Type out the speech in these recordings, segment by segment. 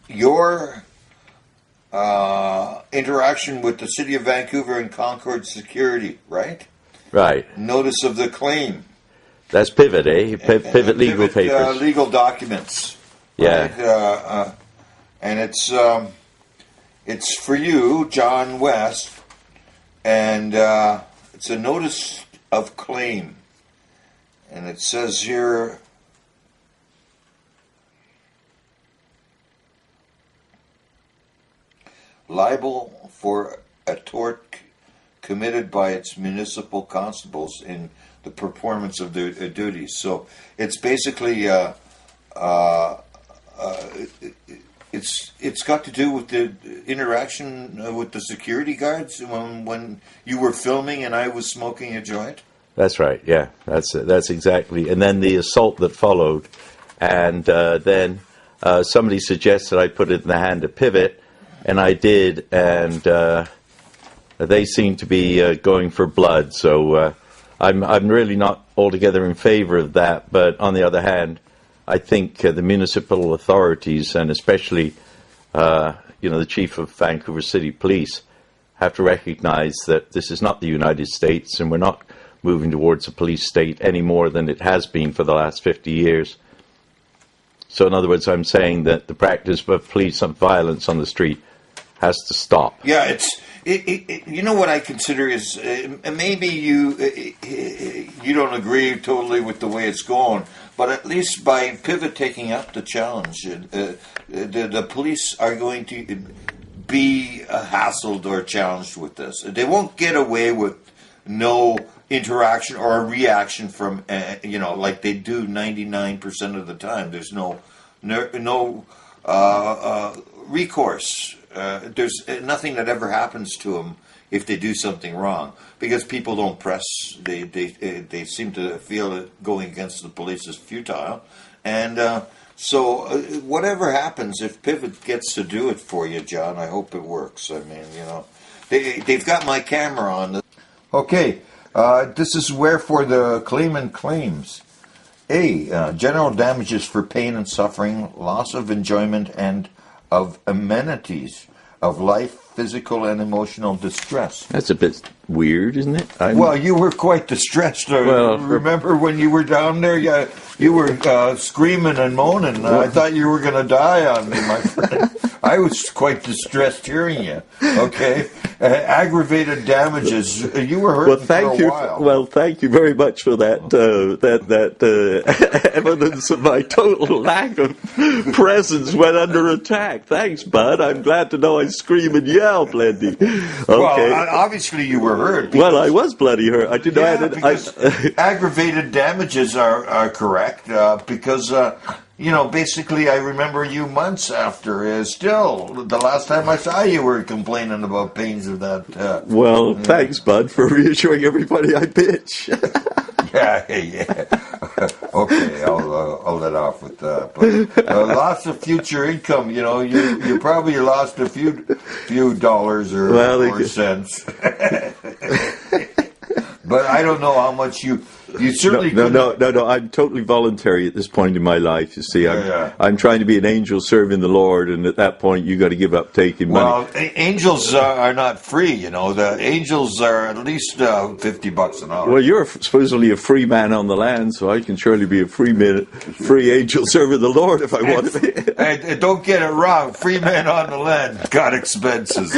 your interaction with the City of Vancouver and Concord Security, right? Right. Notice of the claim. That's Pivot, eh? Pivot legal papers. Legal documents. Yeah. Right? And it's for you, John West, and it's a notice of claim. And it says here, liable for a tort committed by its municipal constables in the performance of their duties. So it's basically it's got to do with the interaction with the security guards when you were filming and I was smoking a joint. That's right. Yeah, that's exactly. And then the assault that followed, and then somebody suggested I put it in the hand of Pivot, and I did, and they seem to be going for blood. So I'm really not altogether in favor of that. But on the other hand, I think the municipal authorities, and especially the chief of Vancouver City Police, have to recognize that this is not the United States, and we're not moving towards a police state any more than it has been for the last 50 years. So in other words, I'm saying that the practice of police violence on the street has to stop. Yeah, you know what I consider is maybe you don't agree totally with the way it's going, but at least by Pivot taking up the challenge, the police are going to be hassled or challenged with this. They won't get away with no interaction or a reaction from like they do 99% of the time. There's no recourse. There's nothing that ever happens to them if they do something wrong, because people don't press. They seem to feel that going against the police is futile, and so whatever happens, if Pivot gets to do it for you, John, I hope it works. I mean, they've got my camera on. Okay, this is wherefore the claimant claims. A. General damages for pain and suffering, loss of enjoyment and of amenities of life, physical and emotional distress. That's a bit weird, isn't it? Well, you were quite distressed. Remember when you were down there? You were screaming and moaning. I thought you were going to die on me, my friend. I was quite distressed hearing you. Okay, aggravated damages. You were hurting for a while. Well, thank you very much for that evidence of my total lack of presence when under attack. Thanks, Bud. I'm glad to know I scream and yell plenty. Okay. Well, obviously you were hurt. Well, I was bloody hurt. I didn't know because aggravated damages are correct because. Basically, I remember you months after. Still, the last time I saw you, were complaining about pains of that. Thanks, Bud, for reassuring everybody I bitch. Yeah. Okay, I'll let off with that. But loss of future income. You probably lost a few dollars or cents. But I don't know how much you certainly No. I'm totally voluntary at this point in my life. You see, I'm trying to be an angel serving the Lord, and at that point, you got to give up taking money. Well, angels are not free. The angels are at least $50 an hour. Well, you're supposedly a free man on the land, so I can surely be a free angel serving the Lord if I want to be. Don't get it wrong. Free man on the land got expenses.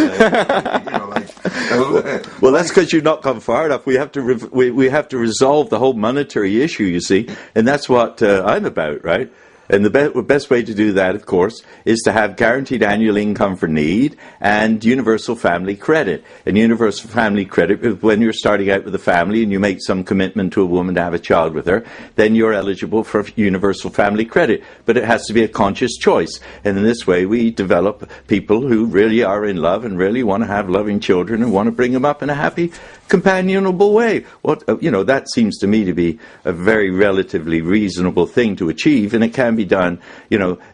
Well, that's because you've not gone far enough. We have to resolve the whole monetary issue, you see, and that's what I'm about, right? And the best way to do that, of course, is to have guaranteed annual income for need and universal family credit. And universal family credit, when you're starting out with a family and you make some commitment to a woman to have a child with her, then you're eligible for universal family credit. But it has to be a conscious choice. And in this way, we develop people who really are in love and really want to have loving children and want to bring them up in a happy, companionable way. That seems to me to be a very relatively reasonable thing to achieve, and it can be done,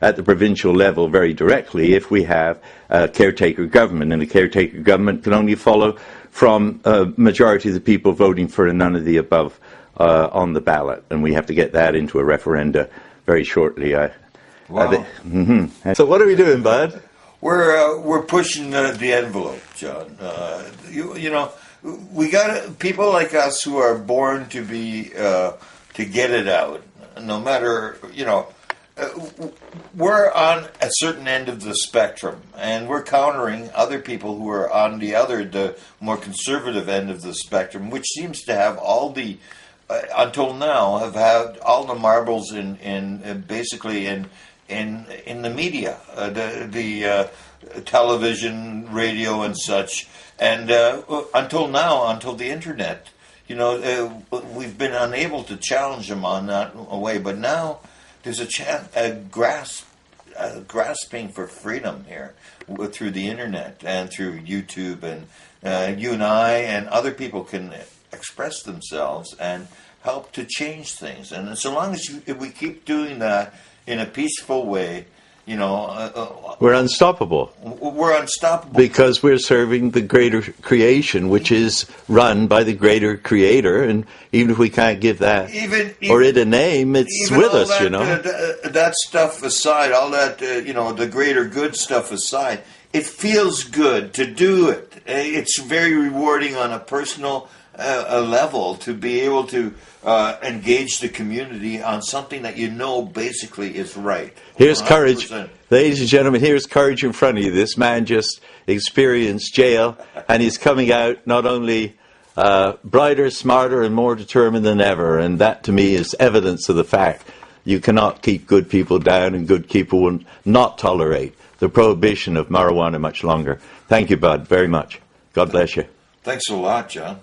at the provincial level very directly if we have a caretaker government, and a caretaker government can only follow from a majority of the people voting for a none of the above on the ballot, and we have to get that into a referenda very shortly. Well, So what are we doing, Bud? we're pushing the envelope, John. You know, we got people like us who are born to be to get it out. No matter, you know, we're on a certain end of the spectrum, and we're countering other people who are on the more conservative end of the spectrum, which seems to have all the until now have had all the marbles in basically in the media, the television, radio, and such. And until now, until the internet, you know, we've been unable to challenge them on that way. But now there's a grasping for freedom here through the internet and through YouTube, and you and I and other people can express themselves and help to change things. And so long as we keep doing that in a peaceful way, you know, We're unstoppable. we're unstoppable. Because we're serving the greater creation, which is run by the greater creator. And even if we can't give that or it a name, it's Even with all us, that, you know. That stuff aside, all that, you know, the greater good stuff aside, it feels good to do it. It's very rewarding on a personal level to be able to engage the community on something that you know basically is right. Here's courage. 100%. Ladies and gentlemen, here's courage in front of you. This man just experienced jail, and he's coming out not only brighter, smarter, and more determined than ever. And that, to me, is evidence of the fact you cannot keep good people down, and good people will not tolerate the prohibition of marijuana much longer. Thank you, Bud, very much. God bless you. Thanks a lot, John.